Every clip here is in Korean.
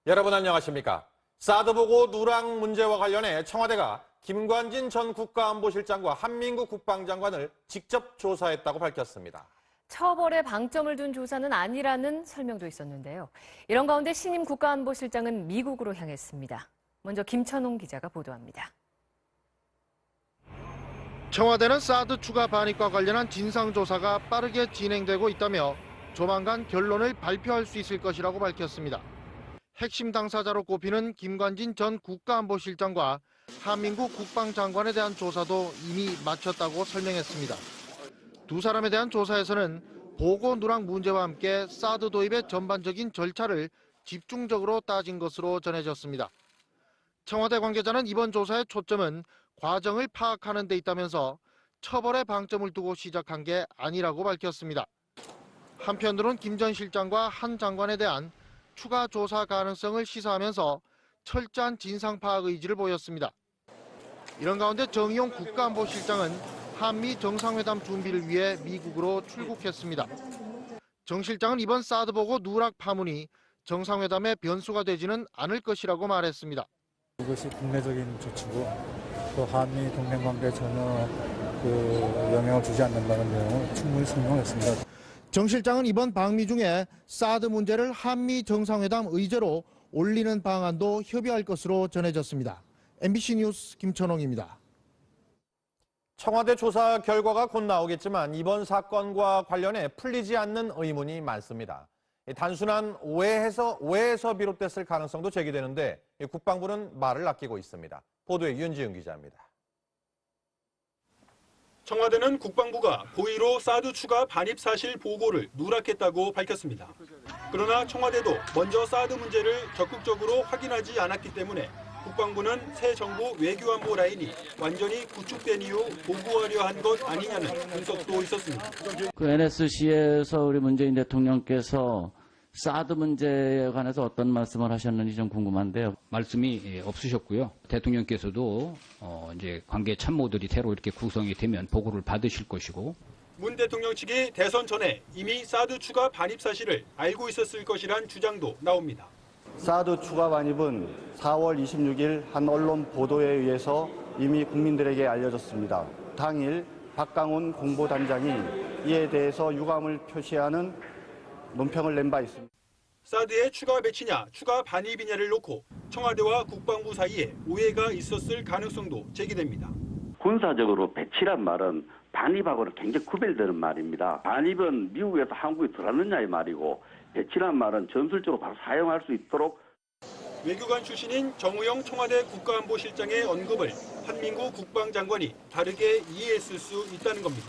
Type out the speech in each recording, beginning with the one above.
여러분 안녕하십니까? 사드 보고 누락 문제와 관련해 청와대가 김관진 전 국가안보실장과 한민구 국방장관을 직접 조사했다고 밝혔습니다. 처벌에 방점을 둔 조사는 아니라는 설명도 있었는데요. 이런 가운데 신임 국가안보실장은 미국으로 향했습니다. 먼저 김천홍 기자가 보도합니다. 청와대는 사드 추가 반입과 관련한 진상조사가 빠르게 진행되고 있다며 조만간 결론을 발표할 수 있을 것이라고 밝혔습니다. 핵심 당사자로 꼽히는 김관진 전 국가안보실장과 한민구 국방장관에 대한 조사도 이미 마쳤다고 설명했습니다. 두 사람에 대한 조사에서는 보고 누락 문제와 함께 사드 도입의 전반적인 절차를 집중적으로 따진 것으로 전해졌습니다. 청와대 관계자는 이번 조사의 초점은 과정을 파악하는 데 있다면서 처벌에 방점을 두고 시작한 게 아니라고 밝혔습니다. 한편으로는 김 전 실장과 한 장관에 대한 추가 조사 가능성을 시사하면서 철저한 진상 파악 의지를 보였습니다. 이런 가운데 정의용 국가안보실장은 한미 정상회담 준비를 위해 미국으로 출국했습니다. 정 실장은 이번 사드 보고 누락 파문이 정상회담의 변수가 되지는 않을 것이라고 말했습니다. 이것이 국내적인 조치고 또 한미 동맹 관계에 전혀 영향을 주지 않는다는 내용을 충분히 설명했습니다. 정 실장은 이번 방미 중에 사드 문제를 한미 정상회담 의제로 올리는 방안도 협의할 것으로 전해졌습니다. MBC 뉴스 김천홍입니다. 청와대 조사 결과가 곧 나오겠지만 이번 사건과 관련해 풀리지 않는 의문이 많습니다. 단순한 오해에서 비롯됐을 가능성도 제기되는데 국방부는 말을 아끼고 있습니다. 보도에 윤지은 기자입니다. 청와대는 국방부가 고의로 사드 추가 반입 사실 보고를 누락했다고 밝혔습니다. 그러나 청와대도 먼저 사드 문제를 적극적으로 확인하지 않았기 때문에 국방부는 새 정부 외교안보 라인이 완전히 구축된 이후 보고하려 한 것 아니냐는 분석도 있었습니다. NSC에서 우리 문재인 대통령께서 사드 문제에 관해서 어떤 말씀을 하셨는지 좀 궁금한데요. 말씀이 없으셨고요. 대통령께서도 이제 관계 참모들이 새로 이렇게 구성이 되면 보고를 받으실 것이고. 문 대통령 측이 대선 전에 이미 사드 추가 반입 사실을 알고 있었을 것이란 주장도 나옵니다. 사드 추가 반입은 4월 26일 한 언론 보도에 의해서 이미 국민들에게 알려졌습니다. 당일 박강훈 공보단장이 이에 대해서 유감을 표시하는 논평을 낸 바 있습니다. 사드의 추가 배치냐, 추가 반입이냐를 놓고 청와대와 국방부 사이에 오해가 있었을 가능성도 제기됩니다. 군사적으로 배치란 말은 반입하고는 굉장히 구별되는 말입니다. 반입은 미국에서 한국에 들어왔느냐의 말이고 배치란 말은 전술적으로 바로 사용할 수 있도록. 외교관 출신인 정우영 청와대 국가안보실장의 언급을 한민구 국방장관이 다르게 이해했을 수 있다는 겁니다.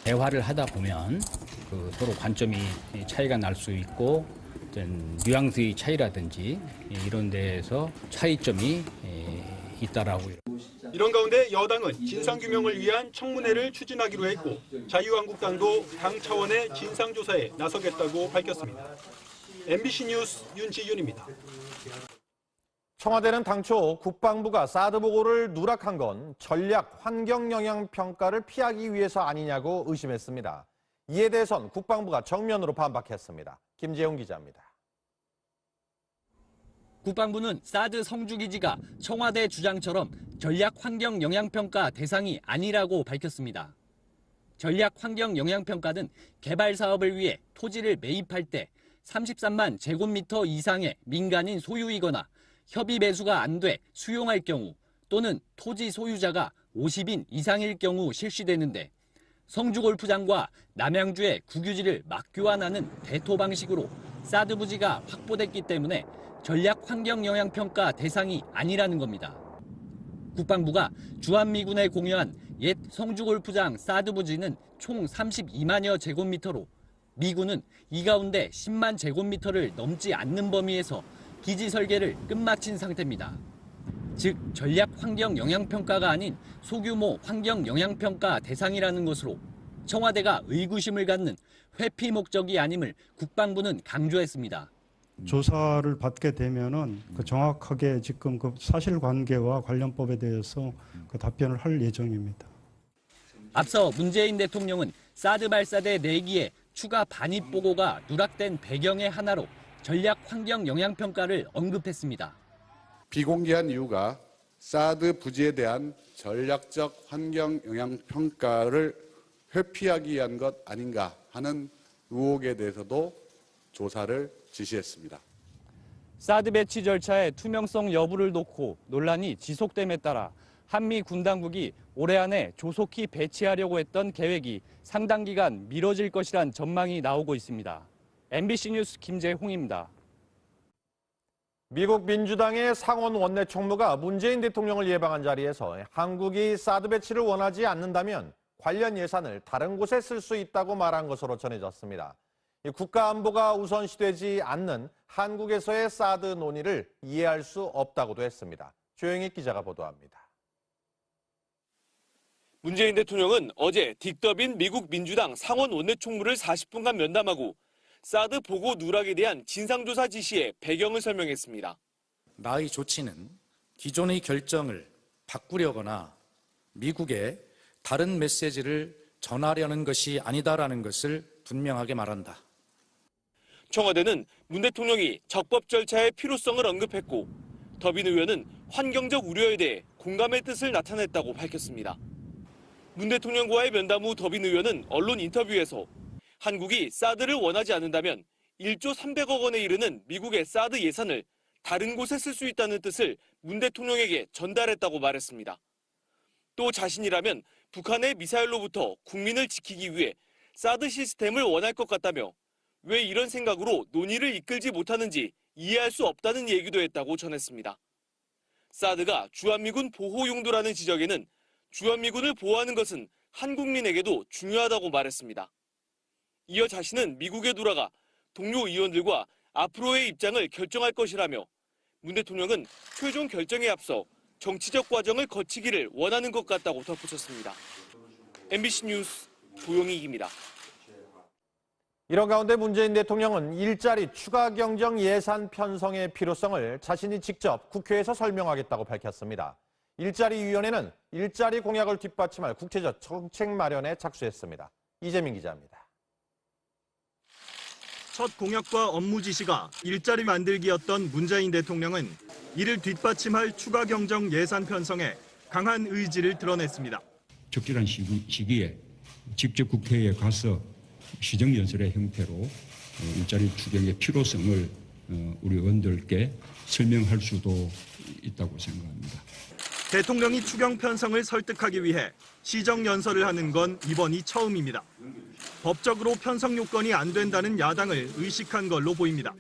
대화를 하다 보면 서로 관점이 차이가 날 수 있고 어떤 뉘앙스의 차이라든지 이런 데에서 차이점이 있다라고. 이런 가운데 여당은 진상규명을 위한 청문회를 추진하기로 했고 자유한국당도 당 차원의 진상조사에 나서겠다고 밝혔습니다. MBC 뉴스 윤지윤입니다. 청와대는 당초 국방부가 사드 보고를 누락한 건 전략 환경 영향 평가를 피하기 위해서 아니냐고 의심했습니다. 이에 대해선 국방부가 정면으로 반박했습니다. 김재훈 기자입니다. 국방부는 사드 성주기지가 청와대 주장처럼 전략 환경 영향 평가 대상이 아니라고 밝혔습니다. 전략 환경 영향 평가는 개발 사업을 위해 토지를 매입할 때 33만 제곱미터 이상의 민간인 소유이거나 협의 매수가 안 돼 수용할 경우 또는 토지 소유자가 50인 이상일 경우 실시되는데 성주골프장과 남양주의 국유지를 맞교환하는 대토 방식으로 사드 부지가 확보됐기 때문에 전략 환경 영향 평가 대상이 아니라는 겁니다. 국방부가 주한미군에 공유한 옛 성주골프장 사드 부지는 총 32만여 제곱미터로 미군은 이 가운데 10만 제곱미터를 넘지 않는 범위에서 기지 설계를 끝마친 상태입니다. 즉 전략 환경 영향 평가가 아닌 소규모 환경 영향 평가 대상이라는 것으로 청와대가 의구심을 갖는 회피 목적이 아님을 국방부는 강조했습니다. 조사를 받게 되면은 정확하게 지금 사실관계와 관련법에 대해서 답변을 할 예정입니다. 앞서 문재인 대통령은 사드 발사대 4기의 추가 반입 보고가 누락된 배경의 하나로 전략 환경 영향평가를 언급했습니다. 비공개한 이유가 사드 부지에 대한 전략적 환경 영향 평가를 회피하기 위한 것 아닌가 하는 의혹에 대해서도 조사를 지시했습니다. 사드 배치 절차의 투명성 여부를 놓고 논란이 지속됨에 따라 한미 군 당국이 올해 안에 조속히 배치하려고 했던 계획이 상당 기간 미뤄질 것이란 전망이 나오고 있습니다. MBC 뉴스 김재홍입니다. 미국 민주당의 상원 원내총무가 문재인 대통령을 예방한 자리에서 한국이 사드 배치를 원하지 않는다면 관련 예산을 다른 곳에 쓸 수 있다고 말한 것으로 전해졌습니다. 국가 안보가 우선시되지 않는 한국에서의 사드 논의를 이해할 수 없다고도 했습니다. 조영익 기자가 보도합니다. 문재인 대통령은 어제 딕더빈 미국 민주당 상원 원내총무를 40분간 면담하고 사드 보고 누락에 대한 진상조사 지시의 배경을 설명했습니다. 나의 조치는 기존의 결정을 바꾸려거나 미국에 다른 메시지를 전하려는 것이 아니다라는 것을 분명하게 말한다. 청와대는 문 대통령이 적법 절차의 필요성을 언급했고 더빈 의원은 환경적 우려에 대해 공감의 뜻을 나타냈다고 밝혔습니다. 문 대통령과의 면담 후 더빈 의원은 언론 인터뷰에서 한국이 사드를 원하지 않는다면 1조 300억 원에 이르는 미국의 사드 예산을 다른 곳에 쓸 수 있다는 뜻을 문 대통령에게 전달했다고 말했습니다. 또 자신이라면 북한의 미사일로부터 국민을 지키기 위해 사드 시스템을 원할 것 같다며 왜 이런 생각으로 논의를 이끌지 못하는지 이해할 수 없다는 얘기도 했다고 전했습니다. 사드가 주한미군 보호 용도라는 지적에는 주한미군을 보호하는 것은 한국민에게도 중요하다고 말했습니다. 이어 자신은 미국에 돌아가 동료 의원들과 앞으로의 입장을 결정할 것이라며 문 대통령은 최종 결정에 앞서 정치적 과정을 거치기를 원하는 것 같다고 덧붙였습니다. MBC 뉴스 조용익입니다. 이런 가운데 문재인 대통령은 일자리 추가 경정 예산 편성의 필요성을 자신이 직접 국회에서 설명하겠다고 밝혔습니다. 일자리위원회는 일자리 공약을 뒷받침할 국제적 정책 마련에 착수했습니다. 이재민 기자입니다. 첫 공약과 업무 지시가 일자리 만들기였던 문재인 대통령은 이를 뒷받침할 추가 경정 예산 편성에 강한 의지를 드러냈습니다. 적절한 시기에 직접 국회에 가서 시정연설의 형태로 일자리 추경의 필요성을 우리 의원들께 설명할 수도 있다고 생각합니다. 대통령이 추경 편성을 설득하기 위해 시정연설을 하는 건 이번이 처음입니다. 법적으로 편성 요건이 안 된다는 야당을 의식한 걸로 보입니다.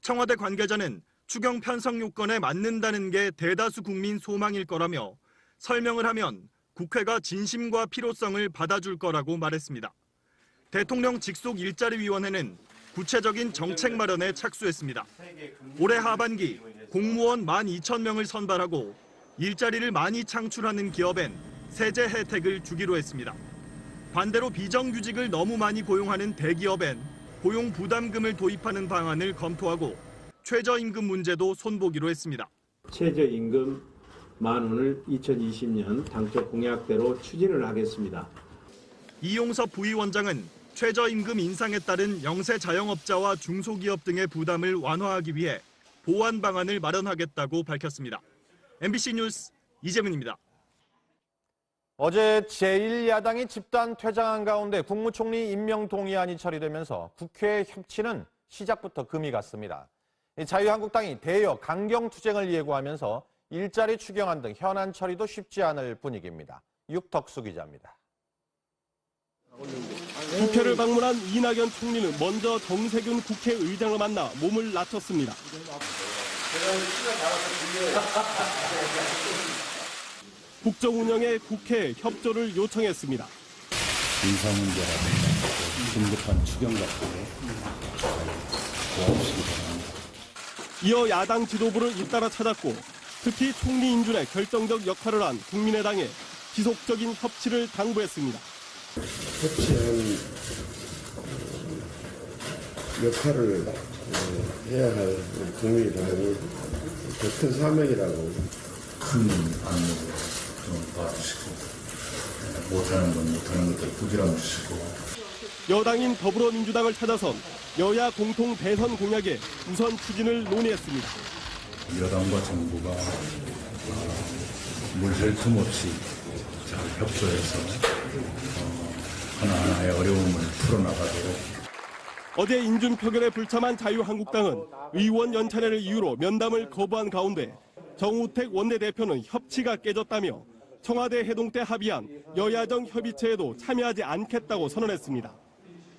청와대 관계자는 추경 편성 요건에 맞는다는 게 대다수 국민 소망일 거라며 설명을 하면 국회가 진심과 필요성을 받아줄 거라고 말했습니다. 대통령 직속 일자리위원회는 구체적인 정책 마련에 착수했습니다. 올해 하반기 공무원 12,000명을 선발하고 일자리를 많이 창출하는 기업엔 세제 혜택을 주기로 했습니다. 반대로 비정규직을 너무 많이 고용하는 대기업엔 고용 부담금을 도입하는 방안을 검토하고 최저임금 문제도 손보기로 했습니다. 최저임금 10,000원을 2020년 당초 공약대로 추진을 하겠습니다. 이용섭 부위원장은 최저임금 인상에 따른 영세 자영업자와 중소기업 등의 부담을 완화하기 위해 보완 방안을 마련하겠다고 밝혔습니다. MBC 뉴스 이재민입니다. 어제 제1야당이 집단 퇴장한 가운데 국무총리 임명 동의안이 처리되면서 국회 협치는 시작부터 금이 갔습니다. 자유한국당이 대여 강경투쟁을 예고하면서 일자리 추경안 등 현안 처리도 쉽지 않을 분위기입니다. 육덕수 기자입니다. 국회를 방문한 이낙연 총리는 먼저 정세균 국회의장을 만나 몸을 낮췄습니다. 국정 운영에 국회 협조를 요청했습니다. 인사 문제라든가 긴급한 추경 같은 거 도와주시기 바랍니다. 이어 야당 지도부를 잇따라 찾았고 특히 총리 인준에 결정적 역할을 한 국민의당에 지속적인 협치를 당부했습니다. 협치하는 역할을 해야 할 국민의당이 더 큰 사명이라고. 큰 안으로 좀 도와주시고 못하는 건 못하는 것들 부지런 주시고. 여당인 더불어민주당을 찾아선 여야 공통 대선 공약의 우선 추진을 논의했습니다. 여당과 정부가 물샐 틈 없이 잘 협조해서 하나하나의 어려움을 풀어나가도록. 어제 인준 표결에 불참한 자유한국당은 의원 연찬회를 이유로 면담을 거부한 가운데 정우택 원내대표는 협치가 깨졌다며 청와대 해동 때 합의한 여야정 협의체에도 참여하지 않겠다고 선언했습니다.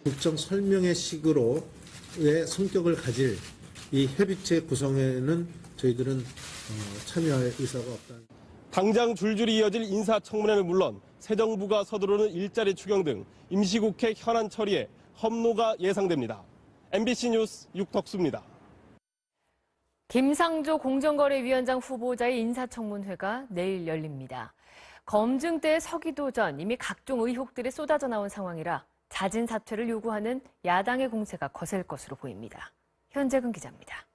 국정 설명의 식으로의 성격을 가질 이 협의체 구성에는 저희들은 참여할 의사가 없다. 당장 줄줄이 이어질 인사청문회는 물론 새 정부가 서두르는 일자리 추경 등 임시국회 현안 처리에 험로가 예상됩니다. MBC 뉴스 육덕수입니다. 김상조 공정거래위원장 후보자의 인사청문회가 내일 열립니다. 검증 때 서기도 전 이미 각종 의혹들이 쏟아져 나온 상황이라 자진 사퇴를 요구하는 야당의 공세가 거셀 것으로 보입니다. 현재근 기자입니다.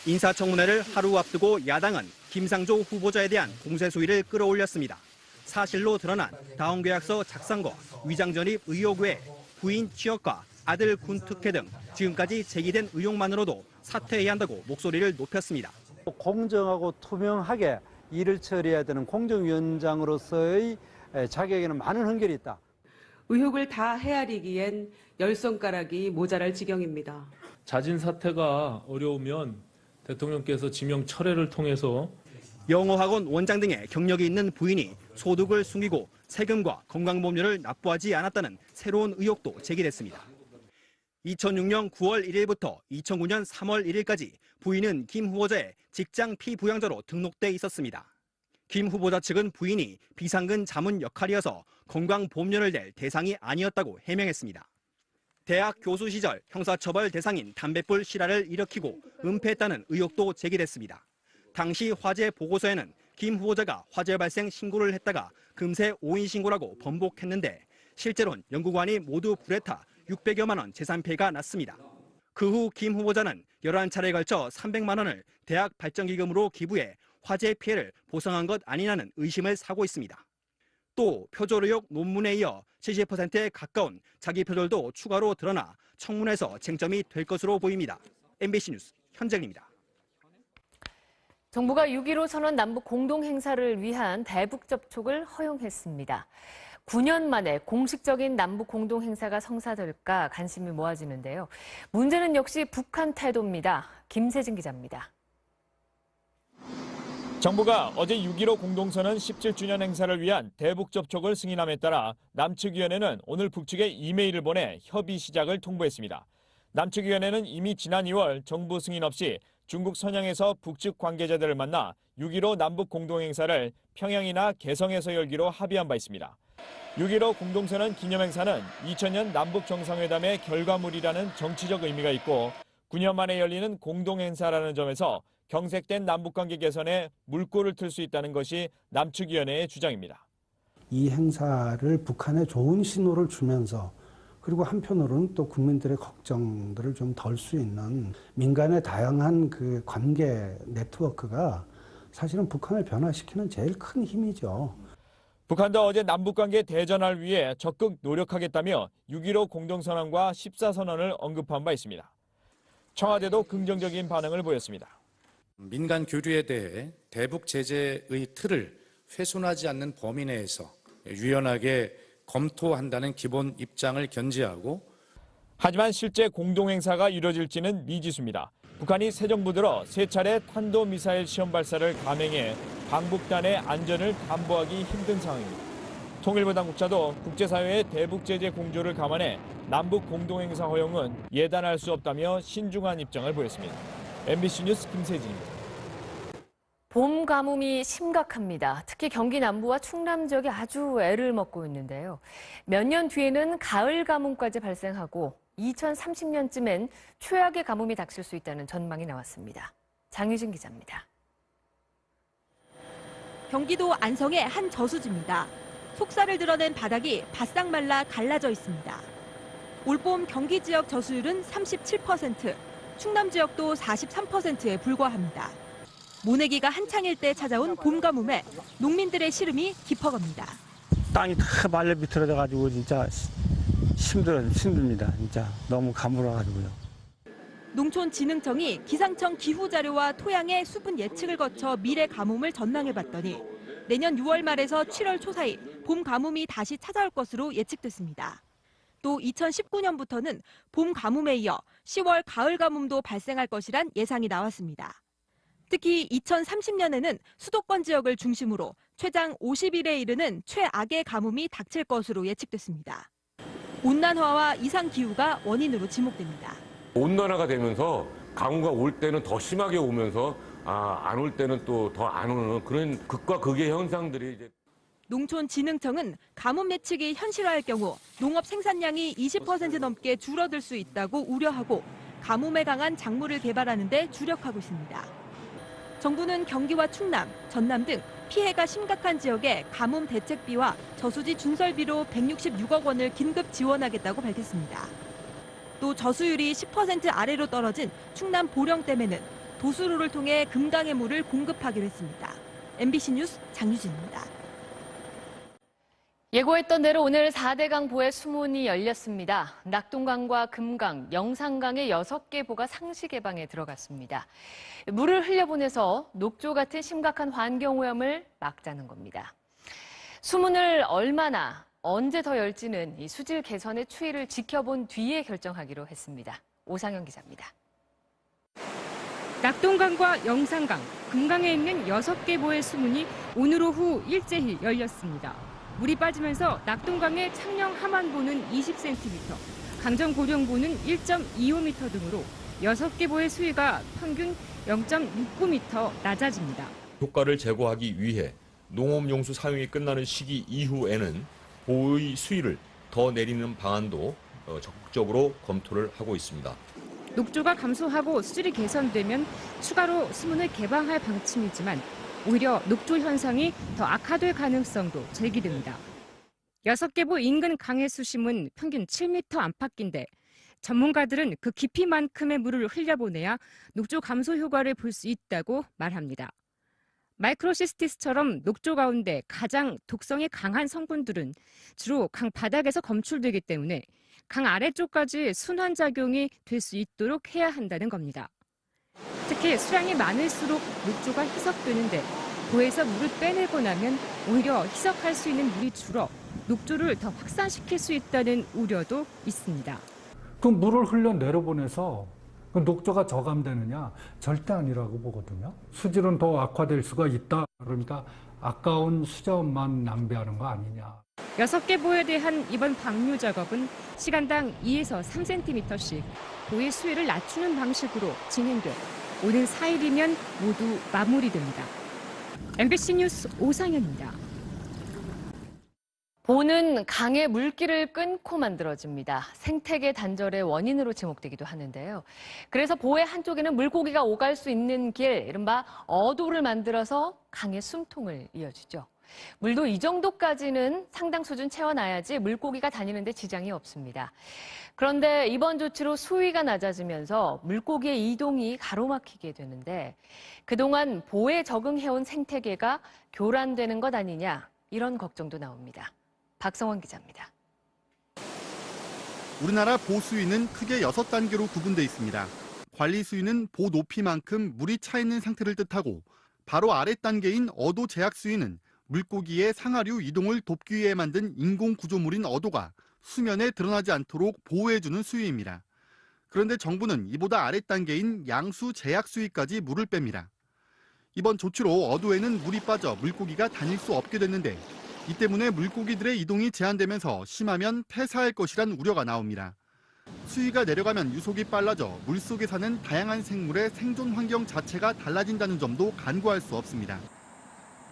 인사청문회를 하루 앞두고 야당은 김상조 후보자에 대한 공세 수위를 끌어올렸습니다. 사실로 드러난 다원계약서 작성과 위장 전입 의혹 외에 부인 취업과 아들 군 특혜 등 지금까지 제기된 의혹만으로도 사퇴해야 한다고 목소리를 높였습니다. 공정하고 투명하게 일을 처리해야 되는 공정위원장으로서의 자격에는 많은 한결이 있다. 의혹을 다 헤아리기엔 열 손가락이 모자랄 지경입니다. 자진 사퇴가 어려우면 대통령께서 지명 철회를 통해서 영어학원 원장 등의 경력이 있는 부인이 소득을 숨기고 세금과 건강보험료를 납부하지 않았다는 새로운 의혹도 제기됐습니다. 2006년 9월 1일부터 2009년 3월 1일까지 부인은 김 후보자의 직장 피부양자로 등록돼 있었습니다. 김 후보자 측은 부인이 비상근 자문 역할이어서 건강보험료를 낼 대상이 아니었다고 해명했습니다. 대학 교수 시절 형사처벌 대상인 담뱃불 실화를 일으키고 은폐했다는 의혹도 제기됐습니다. 당시 화재 보고서에는 김 후보자가 화재 발생 신고를 했다가 금세 오인 신고라고 번복했는데 실제로는 연구관이 모두 불에 타 600여만 원 재산 피해가 났습니다. 그 후 김 후보자는 11차례에 걸쳐 300만 원을 대학 발전기금으로 기부해 화재 피해를 보상한 것 아니냐는 의심을 사고 있습니다. 또 표절 의혹 논문에 이어 70%에 가까운 자기 표절도 추가로 드러나 청문회에서 쟁점이 될 것으로 보입니다. MBC 뉴스 현정입니다. 정부가 6.15 선언 남북 공동행사를 위한 대북 접촉을 허용했습니다. 9년 만에 공식적인 남북 공동행사가 성사될까 관심이 모아지는데요. 문제는 역시 북한 태도입니다. 김세진 기자입니다. 정부가 어제 6.15 공동선언 17주년 행사를 위한 대북 접촉을 승인함에 따라 남측위원회는 오늘 북측에 이메일을 보내 협의 시작을 통보했습니다. 남측위원회는 이미 지난 2월 정부 승인 없이 중국 선양에서 북측 관계자들을 만나 6.15 남북 공동행사를 평양이나 개성에서 열기로 합의한 바 있습니다. 6.15 공동선언 기념행사는 2000년 남북 정상회담의 결과물이라는 정치적 의미가 있고 9년 만에 열리는 공동행사라는 점에서 경색된 남북관계 개선에 물꼬를 틀 수 있다는 것이 남측위원회의 주장입니다. 이 행사를 북한에 좋은 신호를 주면서 그리고 한편으로는 또 국민들의 걱정들을 좀 덜 수 있는 민간의 다양한 그 관계 네트워크가 사실은 북한을 변화시키는 제일 큰 힘이죠. 북한도 어제 남북관계 대전환을 위해 적극 노력하겠다며 6.15 공동선언과 14선언을 언급한 바 있습니다. 청와대도 긍정적인 반응을 보였습니다. 민간 교류에 대해 대북 제재의 틀을 훼손하지 않는 범위 내에서 유연하게 검토한다는 기본 입장을 견지하고 하지만 실제 공동행사가 이뤄질지는 미지수입니다. 북한이 새 정부 들어 3차례 탄도미사일 시험 발사를 감행해 방북단의 안전을 담보하기 힘든 상황입니다. 통일부 당국자도 국제사회의 대북 제재 공조를 감안해 남북 공동행사 허용은 예단할 수 없다며 신중한 입장을 보였습니다. MBC 뉴스 김세진입니다. 봄 가뭄이 심각합니다. 특히 경기 남부와 충남 지역이 아주 애를 먹고 있는데요. 몇 년 뒤에는 가을 가뭄까지 발생하고 2030년쯤엔 최악의 가뭄이 닥칠 수 있다는 전망이 나왔습니다. 장유진 기자입니다. 경기도 안성의 한 저수지입니다. 속살을 드러낸 바닥이 바싹 말라 갈라져 있습니다. 올봄 경기 지역 저수율은 37%, 충남 지역도 43%에 불과합니다. 모내기가 한창일 때 찾아온 봄 가뭄에 농민들의 시름이 깊어갑니다. 땅이 다 말려 비틀어져가지고 진짜 힘듭니다. 진짜 너무 가물어가지고요. 농촌진흥청이 기상청 기후자료와 토양의 수분 예측을 거쳐 미래 가뭄을 전망해봤더니 내년 6월 말에서 7월 초 사이 봄 가뭄이 다시 찾아올 것으로 예측됐습니다. 또 2019년부터는 봄 가뭄에 이어 10월 가을 가뭄도 발생할 것이란 예상이 나왔습니다. 특히 2030년에는 수도권 지역을 중심으로 최장 50일에 이르는 최악의 가뭄이 닥칠 것으로 예측됐습니다. 온난화와 이상기후가 원인으로 지목됩니다. 온난화가 되면서 강우가 올 때는 더 심하게 오면서 안 올 때는 또 더 안 오는 그런 극과 극의 현상들이 이제. 농촌진흥청은 가뭄 예측이 현실화할 경우 농업 생산량이 20% 넘게 줄어들 수 있다고 우려하고 가뭄에 강한 작물을 개발하는 데 주력하고 있습니다. 정부는 경기와 충남, 전남 등 피해가 심각한 지역에 가뭄 대책비와 저수지 준설비로 166억 원을 긴급 지원하겠다고 밝혔습니다. 또 저수율이 10% 아래로 떨어진 충남 보령댐에는 도수로를 통해 금강의 물을 공급하기로 했습니다. MBC 뉴스 장유진입니다. 예고했던 대로 오늘 4대강 보의 수문이 열렸습니다. 낙동강과 금강, 영산강의 6개 보가 상시 개방에 들어갔습니다. 물을 흘려보내서 녹조 같은 심각한 환경오염을 막자는 겁니다. 수문을 얼마나, 언제 더 열지는 이 수질 개선의 추이를 지켜본 뒤에 결정하기로 했습니다. 오상현 기자입니다. 낙동강과 영산강, 금강에 있는 6개 보의 수문이 오늘 오후 일제히 열렸습니다. 물이 빠지면서 낙동강의 창녕 하만보는 20cm, 강정 고령보는 1.25m 등으로 6개 보의 수위가 평균 0.69m 낮아집니다. 효과를 제고하기 위해 농업용수 사용이 끝나는 시기 이후에는 보의 수위를 더 내리는 방안도 적극적으로 검토를 하고 있습니다. 녹조가 감소하고 수질이 개선되면 추가로 수문을 개방할 방침이지만 오히려 녹조 현상이 더 악화될 가능성도 제기됩니다. 6개 보 인근 강의 수심은 평균 7m 안팎인데 전문가들은 그 깊이만큼의 물을 흘려보내야 녹조 감소 효과를 볼 수 있다고 말합니다. 마이크로시스티스처럼 녹조 가운데 가장 독성이 강한 성분들은 주로 강 바닥에서 검출되기 때문에 강 아래쪽까지 순환작용이 될 수 있도록 해야 한다는 겁니다. 특히 수량이 많을수록 녹조가 희석되는데 보에서 물을 빼내고 나면 오히려 희석할 수 있는 물이 줄어 녹조를 더 확산시킬 수 있다는 우려도 있습니다. 그 물을 흘려 내려보내서 그 녹조가 저감되느냐? 절대 아니라고 보거든요. 수질은 더 악화될 수가 있다. 그러니까 아까운 수자원만 낭비하는 거 아니냐. 6개 보에 대한 이번 방류 작업은 시간당 2에서 3cm씩 보의 수위를 낮추는 방식으로 진행돼 오는 4일이면 모두 마무리됩니다. MBC 뉴스 오상현입니다. 보는 강의 물길을 끊고 만들어집니다. 생태계 단절의 원인으로 지목되기도 하는데요. 그래서 보의 한쪽에는 물고기가 오갈 수 있는 길, 이른바 어도를 만들어서 강의 숨통을 이어주죠. 물도 이 정도까지는 상당 수준 채워놔야지 물고기가 다니는데 지장이 없습니다. 그런데 이번 조치로 수위가 낮아지면서 물고기의 이동이 가로막히게 되는데 그동안 보에 적응해온 생태계가 교란되는 것 아니냐, 이런 걱정도 나옵니다. 박성원 기자입니다. 우리나라 보 수위는 크게 6단계로 구분돼 있습니다. 관리 수위는 보 높이만큼 물이 차 있는 상태를 뜻하고 바로 아래 단계인 어도 제약 수위는 물고기의 상하류 이동을 돕기 위해 만든 인공 구조물인 어도가 수면에 드러나지 않도록 보호해주는 수위입니다. 그런데 정부는 이보다 아래 단계인 양수 제약 수위까지 물을 뺍니다. 이번 조치로 어도에는 물이 빠져 물고기가 다닐 수 없게 됐는데 이 때문에 물고기들의 이동이 제한되면서 심하면 폐사할 것이란 우려가 나옵니다. 수위가 내려가면 유속이 빨라져 물속에 사는 다양한 생물의 생존 환경 자체가 달라진다는 점도 간과할 수 없습니다.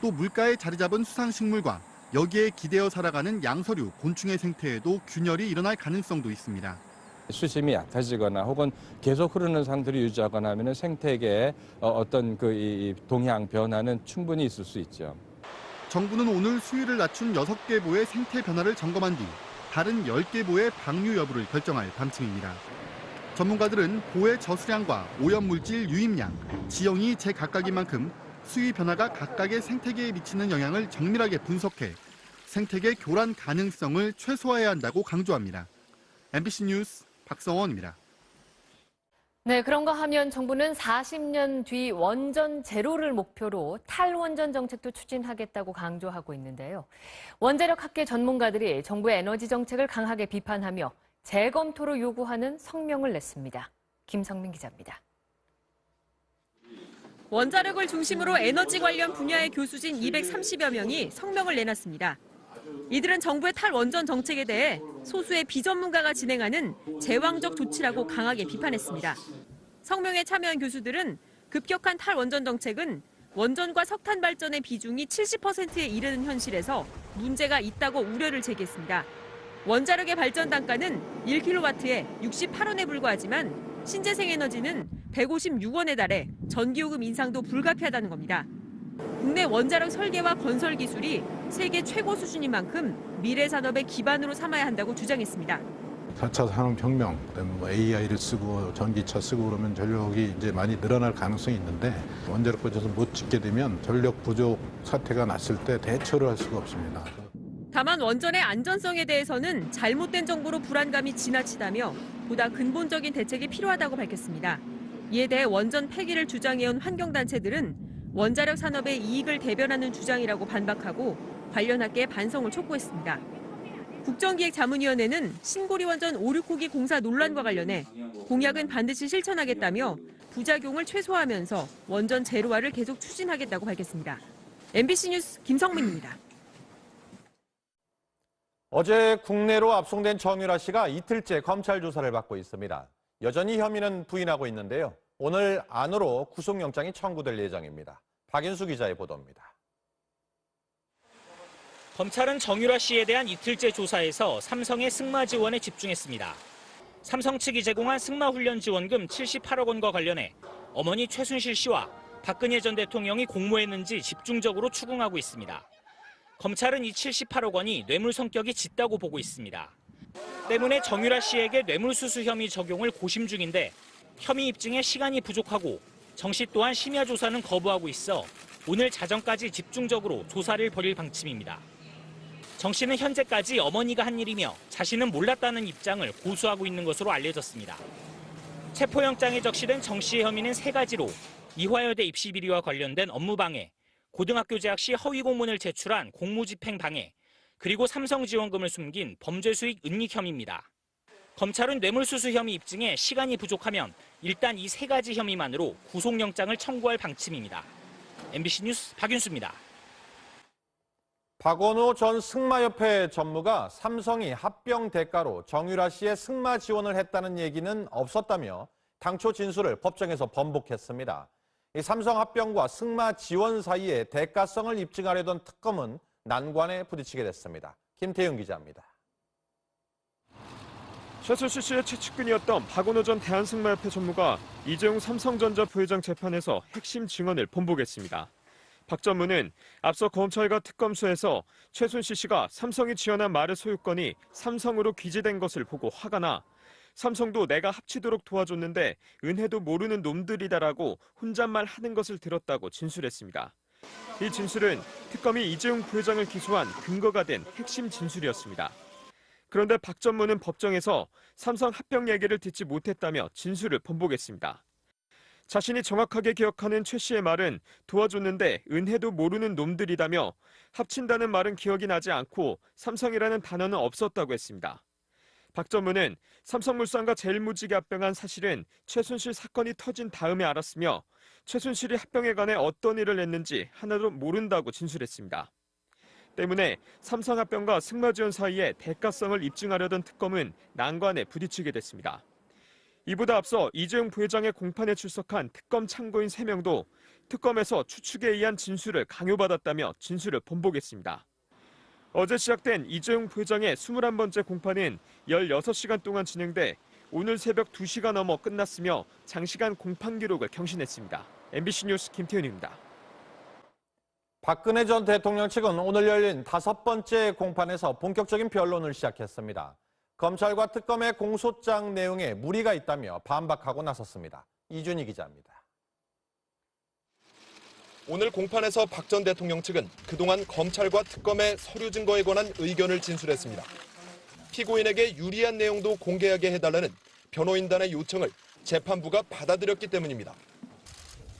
또 물가에 자리 잡은 수상식물과 여기에 기대어 살아가는 양서류, 곤충의 생태에도 균열이 일어날 가능성도 있습니다. 수심이 얕아지거나 혹은 계속 흐르는 상태를 유지하거나 하면 생태계의 어떤 이 동향, 변화는 충분히 있을 수 있죠. 정부는 오늘 수위를 낮춘 6개 보의 생태 변화를 점검한 뒤 다른 10개 보의 방류 여부를 결정할 방침입니다. 전문가들은 보의 저수량과 오염물질 유입량, 지형이 제각각인 만큼 수위 변화가 각각의 생태계에 미치는 영향을 정밀하게 분석해 생태계 교란 가능성을 최소화해야 한다고 강조합니다. MBC 뉴스 박성원입니다. 네, 그런가 하면 정부는 40년 뒤 원전 제로를 목표로 탈원전 정책도 추진하겠다고 강조하고 있는데요. 원자력 학계 전문가들이 정부의 에너지 정책을 강하게 비판하며 재검토로 요구하는 성명을 냈습니다. 김성민 기자입니다. 원자력을 중심으로 에너지 관련 분야의 교수진 230여 명이 성명을 내놨습니다. 이들은 정부의 탈원전 정책에 대해 소수의 비전문가가 진행하는 제왕적 조치라고 강하게 비판했습니다. 성명에 참여한 교수들은 급격한 탈원전 정책은 원전과 석탄 발전의 비중이 70%에 이르는 현실에서 문제가 있다고 우려를 제기했습니다. 원자력의 발전 단가는 1kW에 68원에 불과하지만 신재생에너지는 156원에 달해 전기요금 인상도 불가피하다는 겁니다. 국내 원자력 설계와 건설 기술이 세계 최고 수준인 만큼 미래 산업의 기반으로 삼아야 한다고 주장했습니다. 4차 산업혁명, 그다음에 AI를 쓰고 전기차 쓰고 그러면 전력이 이제 많이 늘어날 가능성이 있는데 원자력 발전소 못 짓게 되면 전력 부족 사태가 났을 때 대처를 할 수가 없습니다. 다만 원전의 안전성에 대해서는 잘못된 정보로 불안감이 지나치다며 보다 근본적인 대책이 필요하다고 밝혔습니다. 이에 대해 원전 폐기를 주장해온 환경단체들은 원자력 산업의 이익을 대변하는 주장이라고 반박하고 관련 학계에 반성을 촉구했습니다. 국정기획자문위원회는 신고리 원전 5, 6호기 공사 논란과 관련해 공약은 반드시 실천하겠다며 부작용을 최소화하면서 원전 제로화를 계속 추진하겠다고 밝혔습니다. MBC 뉴스 김성민입니다. 어제 국내로 압송된 정유라 씨가 이틀째 검찰 조사를 받고 있습니다. 여전히 혐의는 부인하고 있는데요. 오늘 안으로 구속영장이 청구될 예정입니다. 박인수 기자의 보도입니다. 검찰은 정유라 씨에 대한 이틀째 조사에서 삼성의 승마 지원에 집중했습니다. 삼성 측이 제공한 승마 훈련 지원금 78억 원과 관련해 어머니 최순실 씨와 박근혜 전 대통령이 공모했는지 집중적으로 추궁하고 있습니다. 검찰은 이 78억 원이 뇌물 성격이 짙다고 보고 있습니다. 때문에 정유라 씨에게 뇌물수수 혐의 적용을 고심 중인데 혐의 입증에 시간이 부족하고 정 씨 또한 심야 조사는 거부하고 있어 오늘 자정까지 집중적으로 조사를 벌일 방침입니다. 정 씨는 현재까지 어머니가 한 일이며 자신은 몰랐다는 입장을 고수하고 있는 것으로 알려졌습니다. 체포영장에 적시된 정 씨의 혐의는 3가지로 이화여대 입시 비리와 관련된 업무방해, 고등학교 재학 시 허위 공문을 제출한 공무집행 방해, 그리고 삼성 지원금을 숨긴 범죄 수익 은닉 혐의입니다. 검찰은 뇌물수수 혐의 입증에 시간이 부족하면 일단 이 3가지 혐의만으로 구속영장을 청구할 방침입니다. MBC 뉴스 박윤수입니다. 박원호 전 승마협회 전무가 삼성이 합병 대가로 정유라 씨의 승마 지원을 했다는 얘기는 없었다며 당초 진술을 법정에서 번복했습니다. 이 삼성 합병과 승마 지원 사이의 대가성을 입증하려던 특검은 난관에 부딪히게 됐습니다. 김태윤 기자입니다. 최순실 씨의 최측근이었던 박원호 전 대한승마협회 전무가 이재용 삼성전자 부회장 재판에서 핵심 증언을 번복했습니다. 박 전무는 앞서 검찰과 특검소에서 최순실 씨가 삼성이 지원한 말의 소유권이 삼성으로 귀재된 것을 보고 화가 나 삼성도 내가 합치도록 도와줬는데 은혜도 모르는 놈들이다라고 혼잣말 하는 것을 들었다고 진술했습니다. 이 진술은 특검이 이재용 부회장을 기소한 근거가 된 핵심 진술이었습니다. 그런데 박 전무는 법정에서 삼성 합병 얘기를 듣지 못했다며 진술을 번복했습니다. 자신이 정확하게 기억하는 최 씨의 말은 도와줬는데 은혜도 모르는 놈들이다며 합친다는 말은 기억이 나지 않고 삼성이라는 단어는 없었다고 했습니다. 박 전무는 삼성물산과 제일모직이 합병한 사실은 최순실 사건이 터진 다음에 알았으며 최순실이 합병에 관해 어떤 일을 했는지 하나도 모른다고 진술했습니다. 때문에 삼성 합병과 승마지원 사이의 대가성을 입증하려던 특검은 난관에 부딪히게 됐습니다. 이보다 앞서 이재용 부회장의 공판에 출석한 특검 참고인 3명도 특검에서 추측에 의한 진술을 강요받았다며 진술을 번복했습니다. 어제 시작된 이재용 부회장의 21번째 공판은 16시간 동안 진행돼 오늘 새벽 2시가 넘어 끝났으며 장시간 공판 기록을 경신했습니다. MBC 뉴스 김태윤입니다. 박근혜 전 대통령 측은 오늘 열린 5번째 공판에서 본격적인 변론을 시작했습니다. 검찰과 특검의 공소장 내용에 무리가 있다며 반박하고 나섰습니다. 이준희 기자입니다. 오늘 공판에서 박 전 대통령 측은 그동안 검찰과 특검의 서류 증거에 관한 의견을 진술했습니다. 피고인에게 유리한 내용도 공개하게 해달라는 변호인단의 요청을 재판부가 받아들였기 때문입니다.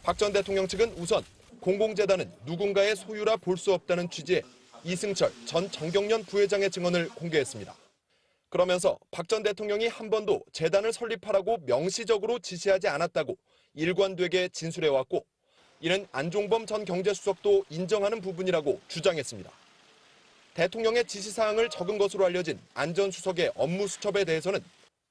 박 전 대통령 측은 우선 공공재단은 누군가의 소유라 볼 수 없다는 취지의 이승철 전 정경련 부회장의 증언을 공개했습니다. 그러면서 박 전 대통령이 한 번도 재단을 설립하라고 명시적으로 지시하지 않았다고 일관되게 진술해왔고, 이는 안종범 전 경제수석도 인정하는 부분이라고 주장했습니다. 대통령의 지시사항을 적은 것으로 알려진 안 전 수석의 업무 수첩에 대해서는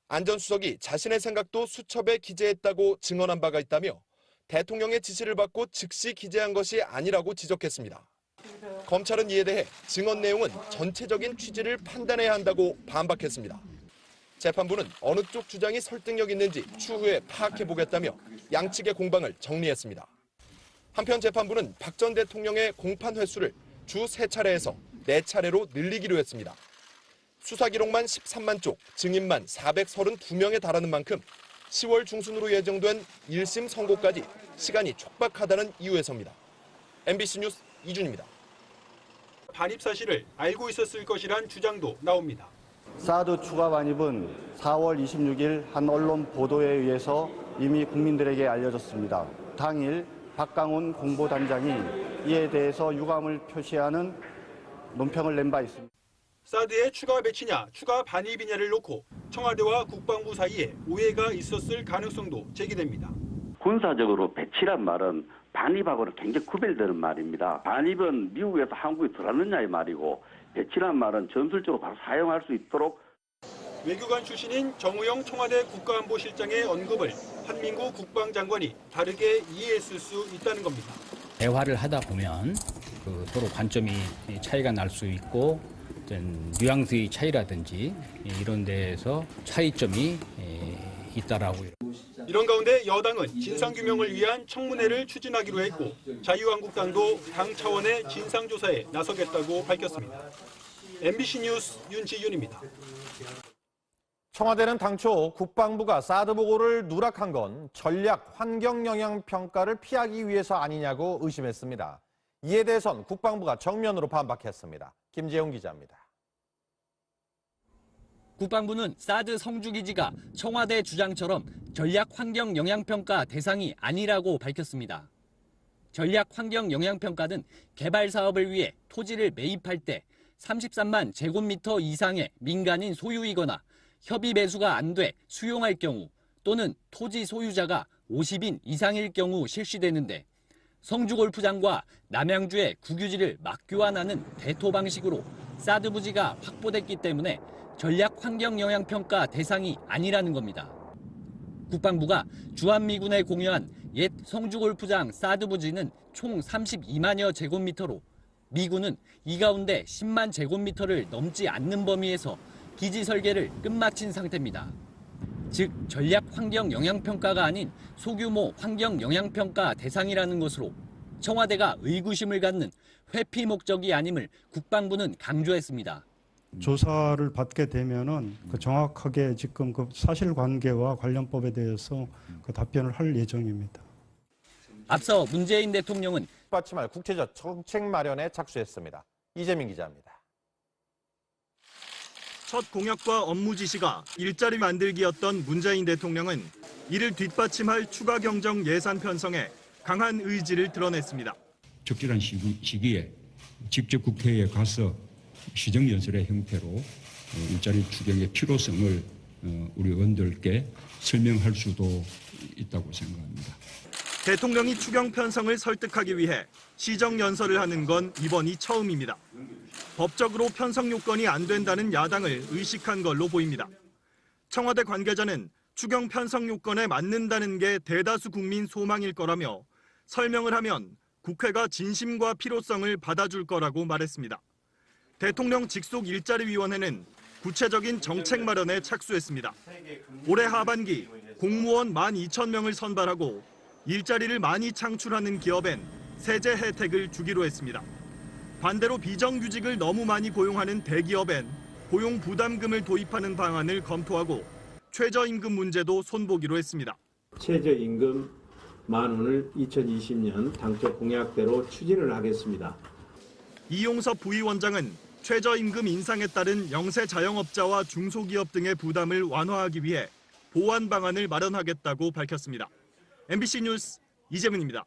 안 전 수석이 자신의 생각도 수첩에 기재했다고 증언한 바가 있다며 대통령의 지시를 받고 즉시 기재한 것이 아니라고 지적했습니다. 검찰은 이에 대해 증언 내용은 전체적인 취지를 판단해야 한다고 반박했습니다. 재판부는 어느 쪽 주장이 설득력 있는지 추후에 파악해보겠다며 양측의 공방을 정리했습니다. 한편 재판부는 박 전 대통령의 공판 횟수를 주 3차례에서 4차례로 늘리기로 했습니다. 수사 기록만 13만 쪽, 증인만 432명에 달하는 만큼 10월 중순으로 예정된 1심 선고까지 시간이 촉박하다는 이유에서입니다. MBC 뉴스 이준입니다. 반입 사실을 알고 있었을 것이란 주장도 나옵니다. 사드 추가 반입은 4월 26일 한 언론 보도에 의해서 이미 국민들에게 알려졌습니다. 당일 박강훈 공보단장이 이에 대해서 유감을 표시하는 논평을 낸 바 있습니다. 사드의 추가 배치냐 추가 반입이냐를 놓고 청와대와 국방부 사이에 오해가 있었을 가능성도 제기됩니다. 군사적으로 배치란 말은 반입하고는 굉장히 구별되는 말입니다. 반입은 미국에서 한국에 들어왔느냐의 말이고, 배치란 말은 전술적으로 바로 사용할 수 있도록. 외교관 출신인 정우영 청와대 국가안보실장의 언급을 한민구 국방장관이 다르게 이해했을 수 있다는 겁니다. 대화를 하다 보면 서로 관점이 차이가 날 수 있고, 어떤 뉘앙스의 차이라든지 이런 데에서 차이점이 있다라고. 이런 가운데 여당은 진상규명을 위한 청문회를 추진하기로 했고, 자유한국당도 당 차원의 진상조사에 나서겠다고 밝혔습니다. MBC 뉴스 윤지윤입니다. 청와대는 당초 국방부가 사드 보고를 누락한 건 전략 환경 영향 평가를 피하기 위해서 아니냐고 의심했습니다. 이에 대해선 국방부가 정면으로 반박했습니다. 김재용 기자입니다. 국방부는 사드 성주기지가 청와대 주장처럼 전략 환경 영향 평가 대상이 아니라고 밝혔습니다. 전략 환경 영향 평가는 개발 사업을 위해 토지를 매입할 때 33만 제곱미터 이상의 민간인 소유이거나 협의 매수가 안 돼 수용할 경우, 또는 토지 소유자가 50인 이상일 경우 실시되는데, 성주골프장과 남양주의 국유지를 맞교환하는 대토 방식으로 사드 부지가 확보됐기 때문에 전략 환경 영향 평가 대상이 아니라는 겁니다. 국방부가 주한미군에 공유한 옛 성주골프장 사드 부지는 총 32만여 제곱미터로, 미군은 이 가운데 10만 제곱미터를 넘지 않는 범위에서 기지 설계를 끝마친 상태입니다. 즉 전략 환경 영향 평가가 아닌 소규모 환경 영향 평가 대상이라는 것으로 청와대가 의구심을 갖는 회피 목적이 아님을 국방부는 강조했습니다. 조사를 받게 되면은 정확하게 지금 그 사실관계와 관련법에 대해서 답변을 할 예정입니다. 앞서 문재인 대통령은 받침할 국제적 정책 마련에 착수했습니다. 이재민 기자입니다. 첫 공약과 업무 지시가 일자리 만들기였던 문재인 대통령은 이를 뒷받침할 추가 경정 예산 편성에 강한 의지를 드러냈습니다. 적절한 시기에 직접 국회에 가서 시정연설의 형태로 일자리 추경의 필요성을 우리 의원들께 설명할 수도 있다고 생각합니다. 대통령이 추경 편성을 설득하기 위해 시정연설을 하는 건 이번이 처음입니다. 법적으로 편성 요건이 안 된다는 야당을 의식한 걸로 보입니다. 청와대 관계자는 추경 편성 요건에 맞는다는 게 대다수 국민 소망일 거라며 설명을 하면 국회가 진심과 필요성을 받아줄 거라고 말했습니다. 대통령 직속 일자리위원회는 구체적인 정책 마련에 착수했습니다. 올해 하반기 공무원 12,000명을 선발하고 일자리를 많이 창출하는 기업엔 세제 혜택을 주기로 했습니다. 반대로 비정규직을 너무 많이 고용하는 대기업엔 고용 부담금을 도입하는 방안을 검토하고 최저임금 문제도 손보기로 했습니다. 최저임금 만 원을 2020년 당초 공약대로 추진을 하겠습니다. 이용섭 부위원장은 최저임금 인상에 따른 영세 자영업자와 중소기업 등의 부담을 완화하기 위해 보완 방안을 마련하겠다고 밝혔습니다. MBC 뉴스 이재문입니다.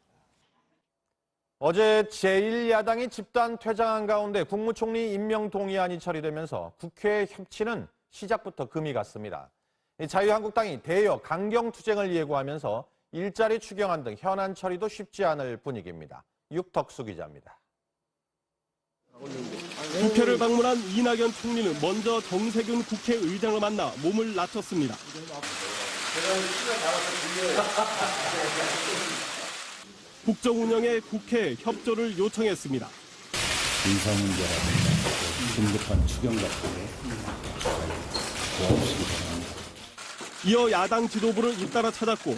어제 제1야당이 집단 퇴장한 가운데 국무총리 임명 동의안이 처리되면서 국회 협치는 시작부터 금이 갔습니다. 자유한국당이 대여 강경투쟁을 예고하면서 일자리 추경안 등 현안 처리도 쉽지 않을 분위기입니다. 육덕수 기자입니다. 국회를 방문한 이낙연 총리는 먼저 정세균 국회의장을 만나 몸을 낮췄습니다. 국정 운영에 국회에 협조를 요청했습니다. 인사 문제라든가 긴급한 추경 같은 거 도와주시기 바랍니다. 이어 야당 지도부를 잇따라 찾았고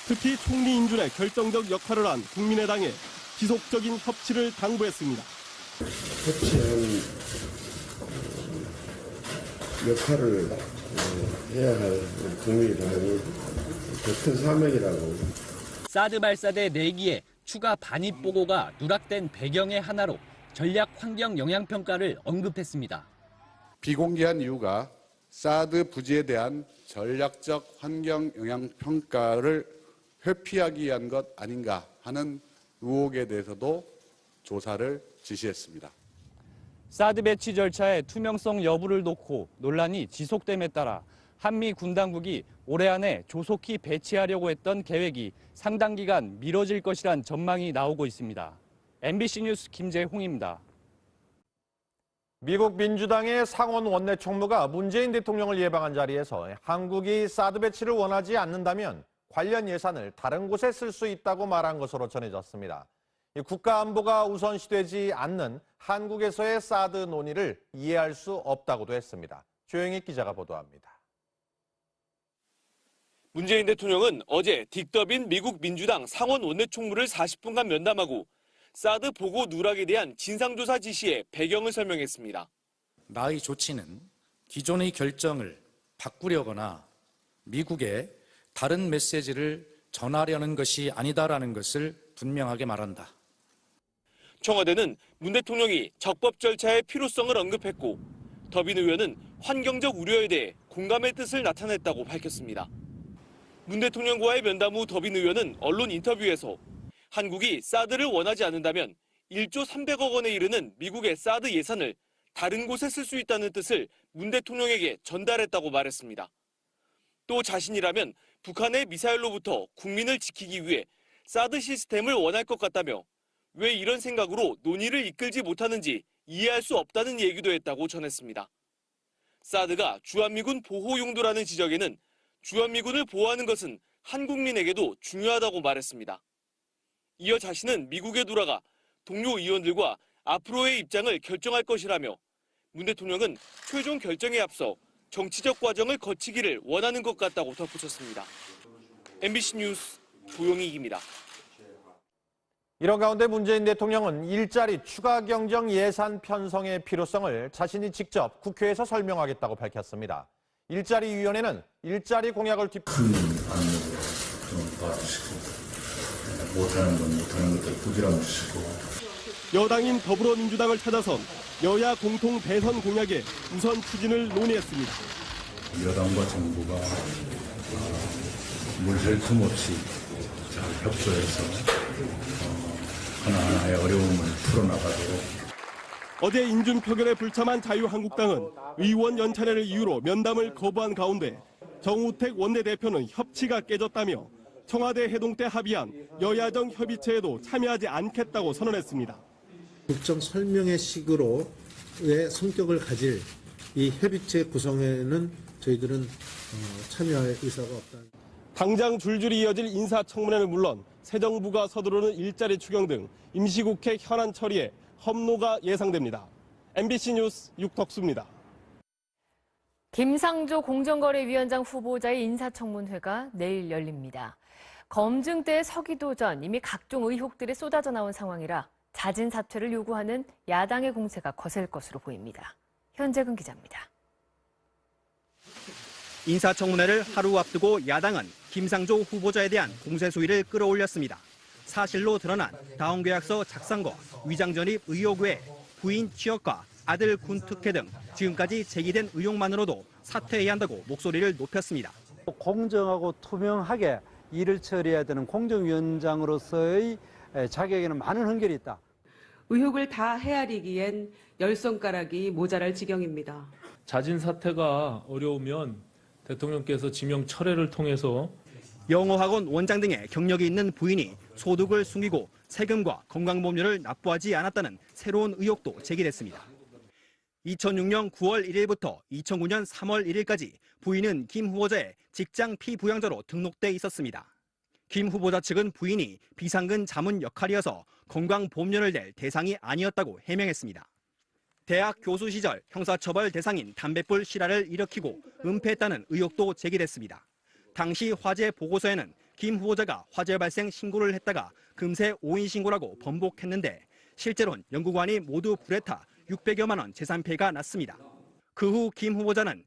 특히 총리 인준에 결정적 역할을 한 국민의당에 지속적인 협치를 당부했습니다. 협치한 역할을 해야 할 국민의당이 더 큰 사명이라고. 사드 발사대 4기의 추가 반입 보고가 누락된 배경의 하나로 전략 환경 영향평가를 언급했습니다. 비공개한 이유가 사드 부지에 대한 전략적 환경 영향 평가를 회피하기 위한 것 아닌가 하는 의혹에 대해서도 조사를 지시했습니다. 사드 배치 절차의 투명성 여부를 놓고 논란이 지속됨에 따라 한미 군 당국이 올해 안에 조속히 배치하려고 했던 계획이 상당 기간 미뤄질 것이란 전망이 나오고 있습니다. MBC 뉴스 김재홍입니다. 미국 민주당의 상원 원내총무가 문재인 대통령을 예방한 자리에서 한국이 사드 배치를 원하지 않는다면 관련 예산을 다른 곳에 쓸 수 있다고 말한 것으로 전해졌습니다. 국가 안보가 우선시되지 않는 한국에서의 사드 논의를 이해할 수 없다고도 했습니다. 조영익 기자가 보도합니다. 문재인 대통령은 어제 딕더빈 미국 민주당 상원 원내총무를 40분간 면담하고 사드 보고 누락에 대한 진상조사 지시의 배경을 설명했습니다. 나의 조치는 기존의 결정을 바꾸려거나 미국에 다른 메시지를 전하려는 것이 아니다라는 것을 분명하게 말한다. 청와대는 문 대통령이 적법 절차의 필요성을 언급했고 더빈 의원은 환경적 우려에 대해 공감의 뜻을 나타냈다고 밝혔습니다. 문 대통령과의 면담 후 더빈 의원은 언론 인터뷰에서 한국이 사드를 원하지 않는다면 1조 300억 원에 이르는 미국의 사드 예산을 다른 곳에 쓸 수 있다는 뜻을 문 대통령에게 전달했다고 말했습니다. 또 자신이라면 북한의 미사일로부터 국민을 지키기 위해 사드 시스템을 원할 것 같다며 왜 이런 생각으로 논의를 이끌지 못하는지 이해할 수 없다는 얘기도 했다고 전했습니다. 사드가 주한미군 보호 용도라는 지적에는 주한미군을 보호하는 것은 한국민에게도 중요하다고 말했습니다. 이어 자신은 미국에 돌아가 동료 의원들과 앞으로의 입장을 결정할 것이라며 문 대통령은 최종 결정에 앞서 정치적 과정을 거치기를 원하는 것 같다고 덧붙였습니다. MBC 뉴스 조용익입니다. 이런 가운데 문재인 대통령은 일자리 추가 경정 예산 편성의 필요성을 자신이 직접 국회에서 설명하겠다고 밝혔습니다. 일자리위원회는 일자리 공약을 큰 압력으로 좀 도와주시고 못하는 건 못하는 것들 부지런 주시고 여당인 더불어민주당을 찾아선 여야 공통 대선 공약의 우선 추진을 논의했습니다. 여당과 정부가 물샐 틈 없이 잘 협조해서 하나하나의 어려움을 풀어나가도록. 어제 인준 표결에 불참한 자유한국당은 의원 연찬회를 이유로 면담을 거부한 가운데 정우택 원내대표는 협치가 깨졌다며 청와대 해동 때 합의한 여야정 협의체에도 참여하지 않겠다고 선언했습니다. 국정 설명의 식으로의 성격을 가질 이 협의체 구성에는 저희들은 참여할 의사가 없다. 당장 줄줄이 이어질 인사청문회는 물론 새 정부가 서두르는 일자리 추경 등 임시국회 현안 처리에 험로가 예상됩니다. MBC 뉴스 육덕수입니다. 김상조 공정거래위원장 후보자의 인사청문회가 내일 열립니다. 검증 때 서기도 전 이미 각종 의혹들이 쏟아져 나온 상황이라 자진 사퇴를 요구하는 야당의 공세가 거셀 것으로 보입니다. 현재근 기자입니다. 인사청문회를 하루 앞두고 야당은 김상조 후보자에 대한 공세 수위를 끌어올렸습니다. 사실로 드러난 다운계약서 작성과 위장 전입 의혹 외에 부인 취업과 아들 군 특혜 등 지금까지 제기된 의혹만으로도 사퇴해야 한다고 목소리를 높였습니다. 공정하고 투명하게 일을 처리해야 되는 공정위원장으로서의 자격에는 많은 한결이 있다. 의혹을 다 헤아리기엔 10손가락이 모자랄 지경입니다. 자진 사퇴가 어려우면 대통령께서 지명 철회를 통해서 영어학원 원장 등의 경력이 있는 부인이 소득을 숨기고 세금과 건강보험료를 납부하지 않았다는 새로운 의혹도 제기됐습니다. 2006년 9월 1일부터 2009년 3월 1일까지 부인은 김 후보자의 직장 피부양자로 등록돼 있었습니다. 김 후보자 측은 부인이 비상근 자문 역할이어서 건강보험료를 낼 대상이 아니었다고 해명했습니다. 대학 교수 시절 형사처벌 대상인 담뱃불 실화를 일으키고 은폐했다는 의혹도 제기됐습니다. 당시 화재 보고서에는 김 후보자가 화재 발생 신고를 했다가 금세 오인 신고라고 번복했는데 실제로는 연구관이 모두 불에 타 600여만 원 재산 피해가 났습니다. 그 후 김 후보자는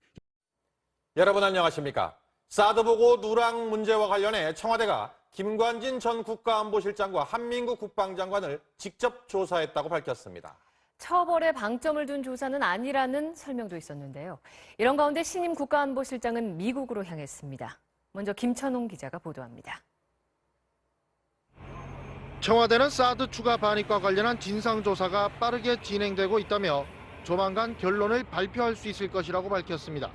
여러분 안녕하십니까? 사드 보고 누락 문제와 관련해 청와대가 김관진 전 국가안보실장과 한민구 국방장관을 직접 조사했다고 밝혔습니다. 처벌에 방점을 둔 조사는 아니라는 설명도 있었는데요. 이런 가운데 신임 국가안보실장은 미국으로 향했습니다. 먼저 김천홍 기자가 보도합니다. 청와대는 사드 추가 반입과 관련한 진상조사가 빠르게 진행되고 있다며 조만간 결론을 발표할 수 있을 것이라고 밝혔습니다.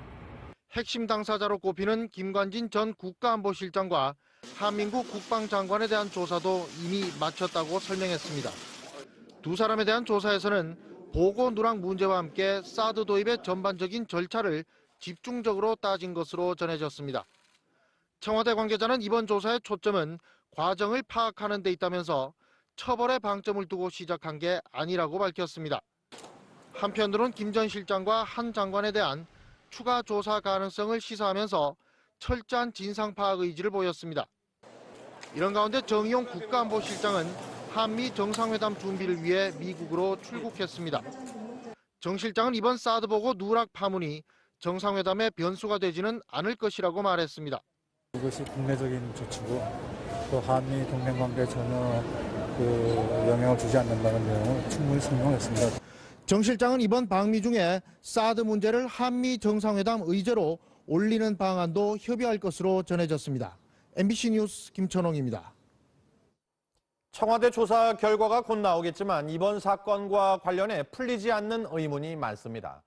핵심 당사자로 꼽히는 김관진 전 국가안보실장과 한민구 국방장관에 대한 조사도 이미 마쳤다고 설명했습니다. 두 사람에 대한 조사에서는 보고 누락 문제와 함께 사드 도입의 전반적인 절차를 집중적으로 따진 것으로 전해졌습니다. 청와대 관계자는 이번 조사의 초점은 과정을 파악하는 데 있다면서 처벌에 방점을 두고 시작한 게 아니라고 밝혔습니다. 한편으로는 김 전 실장과 한 장관에 대한 추가 조사 가능성을 시사하면서 철저한 진상 파악 의지를 보였습니다. 이런 가운데 정의용 국가안보실장은 한미 정상회담 준비를 위해 미국으로 출국했습니다. 정 실장은 이번 사드 보고 누락 파문이 정상회담의 변수가 되지는 않을 것이라고 말했습니다. 이것이 국내적인 조치고 또 한미 동맹 관계에 전혀 영향을 주지 않는다는 내용을 충분히 설명했습니다. 정 실장은 이번 방미 중에 사드 문제를 한미 정상회담 의제로 올리는 방안도 협의할 것으로 전해졌습니다. MBC 뉴스 김천홍입니다. 청와대 조사 결과가 곧 나오겠지만 이번 사건과 관련해 풀리지 않는 의문이 많습니다.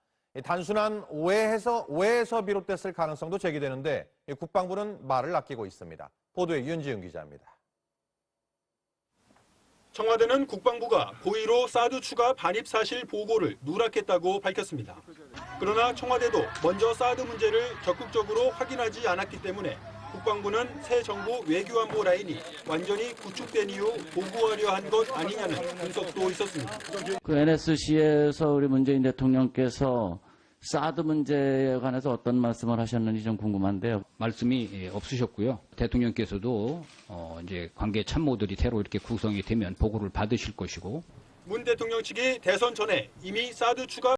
단순한 오해에서 비롯됐을 가능성도 제기되는데 국방부는 말을 아끼고 있습니다. 보도에 윤지윤 기자입니다. 청와대는 국방부가 고의로 사드 추가 반입 사실 보고를 누락했다고 밝혔습니다. 그러나 청와대도 먼저 사드 문제를 적극적으로 확인하지 않았기 때문에 국방부는 새 정부 외교안보 라인이 완전히 구축된 이후 보고하려 한 것 아니냐는 분석도 있었습니다. 그 NSC에서 우리 문재인 대통령께서 사드 문제에 관해서 어떤 말씀을 하셨는지 좀 궁금한데요. 말씀이 없으셨고요. 대통령께서도 이제 관계 참모들이 새로 이렇게 구성이 되면 보고를 받으실 것이고. 문 대통령 측이 대선 전에 이미 사드 추가